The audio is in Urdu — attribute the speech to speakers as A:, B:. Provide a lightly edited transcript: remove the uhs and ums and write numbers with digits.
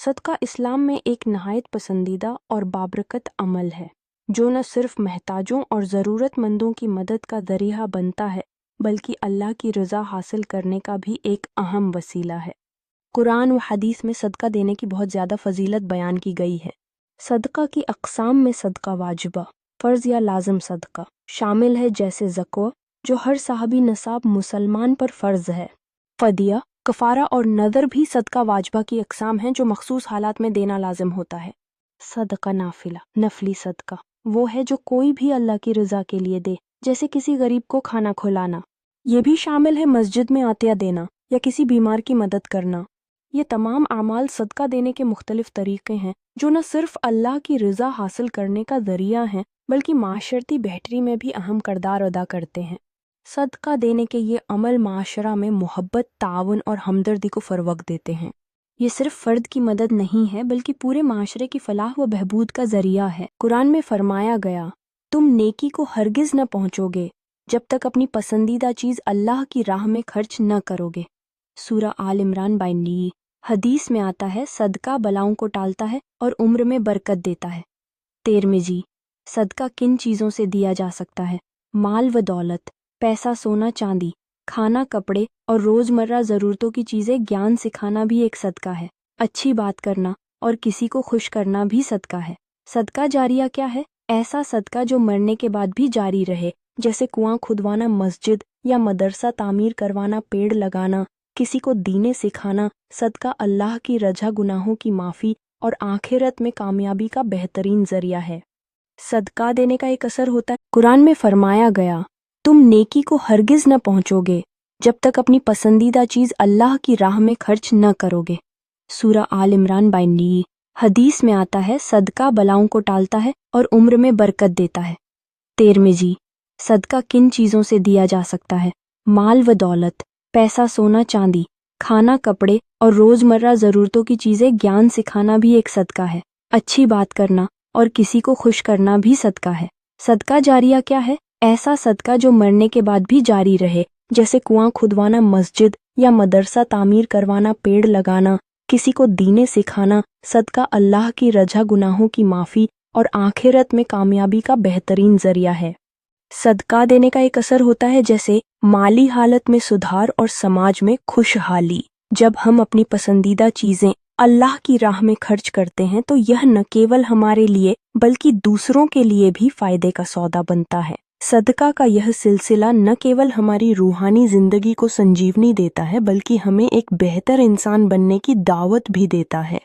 A: صدقہ اسلام میں ایک نہایت پسندیدہ اور بابرکت عمل ہے جو نہ صرف محتاجوں اور ضرورت مندوں کی مدد کا ذریعہ بنتا ہے بلکہ اللہ کی رضا حاصل کرنے کا بھی ایک اہم وسیلہ ہے۔ قرآن و حدیث میں صدقہ دینے کی بہت زیادہ فضیلت بیان کی گئی ہے۔ صدقہ کی اقسام میں صدقہ واجبہ، فرض یا لازم صدقہ شامل ہے، جیسے زکوٰۃ جو ہر صاحبی نصاب مسلمان پر فرض ہے، فدیہ، کفارہ اور نذر بھی صدقہ واجبہ کی اقسام ہیں جو مخصوص حالات میں دینا لازم ہوتا ہے۔ صدقہ نافلہ، نفلی صدقہ وہ ہے جو کوئی بھی اللہ کی رضا کے لیے دے، جیسے کسی غریب کو کھانا کھلانا۔ یہ بھی شامل ہے مسجد میں عطیہ دینا یا کسی بیمار کی مدد کرنا۔ یہ تمام اعمال صدقہ دینے کے مختلف طریقے ہیں جو نہ صرف اللہ کی رضا حاصل کرنے کا ذریعہ ہیں بلکہ معاشرتی بہتری میں بھی اہم کردار ادا کرتے ہیں۔ صدقہ دینے کے یہ عمل معاشرہ میں محبت، تعاون اور ہمدردی کو فروغ دیتے ہیں۔ یہ صرف فرد کی مدد نہیں ہے بلکہ پورے معاشرے کی فلاح و بہبود کا ذریعہ ہے۔ قرآن میں فرمایا گیا، تم نیکی کو ہرگز نہ پہنچو گے جب تک اپنی پسندیدہ چیز اللہ کی راہ میں خرچ نہ کرو گے۔ سورہ آل عمران 92۔ حدیث میں آتا ہے، صدقہ بلاؤں کو ٹالتا ہے اور عمر میں برکت دیتا ہے۔ 13 صدقہ کن چیزوں سے دیا جا سکتا ہے؟ مال و دولت، پیسہ، سونا چاندی، کھانا، کپڑے اور روزمرہ ضرورتوں کی چیزیں۔ گیان سکھانا بھی ایک صدقہ ہے۔ اچھی بات کرنا اور کسی کو خوش کرنا بھی صدقہ ہے۔ صدقہ جاریہ کیا ہے؟ ایسا صدقہ جو مرنے کے بعد بھی جاری رہے، جیسے کنواں کھدوانا، مسجد یا مدرسہ تعمیر کروانا، پیڑ لگانا، کسی کو دین سکھانا۔ صدقہ اللہ کی رجا، گناہوں کی معافی اور آخرت میں کامیابی کا بہترین ذریعہ ہے۔ صدقہ دینے کا ایک اثر ہوتا ہے۔ قرآن میں فرمایا گیا، تم نیکی کو ہرگز نہ پہنچو گے جب تک اپنی پسندیدہ چیز اللہ کی راہ میں خرچ نہ کرو گے۔ سورہ آل عمران 92۔ حدیث میں آتا ہے، صدقہ بلاؤں کو ٹالتا ہے اور عمر میں برکت دیتا ہے۔ 13 صدقہ کن چیزوں سے دیا جا سکتا ہے؟ مال و دولت، پیسہ، سونا چاندی، کھانا، کپڑے اور روزمرہ ضرورتوں کی چیزیں۔ گیان سکھانا بھی ایک صدقہ ہے۔ اچھی بات کرنا اور کسی کو خوش کرنا بھی صدقہ ہے۔ صدقہ جاریہ کیا ہے؟ ایسا صدقہ جو مرنے کے بعد بھی جاری رہے، جیسے کنواں کھدوانا، مسجد یا مدرسہ تعمیر کروانا، پیڑ لگانا، کسی کو دین سکھانا۔ صدقہ اللہ کی رجا، گناہوں کی معافی اور آخرت میں کامیابی کا بہترین ذریعہ ہے۔ صدقہ دینے کا ایک اثر ہوتا ہے، جیسے مالی حالت میں سدھار اور سماج میں خوشحالی۔ جب ہم اپنی پسندیدہ چیزیں اللہ کی راہ میں خرچ کرتے ہیں تو یہ نہ کیول ہمارے لیے بلکہ دوسروں کے لیے بھی فائدے کا سودا بنتا ہے۔ صدقہ کا یہ سلسلہ نہ کیول ہماری روحانی زندگی کو سنجیونی دیتا ہے بلکہ ہمیں ایک بہتر انسان بننے کی دعوت بھی دیتا ہے۔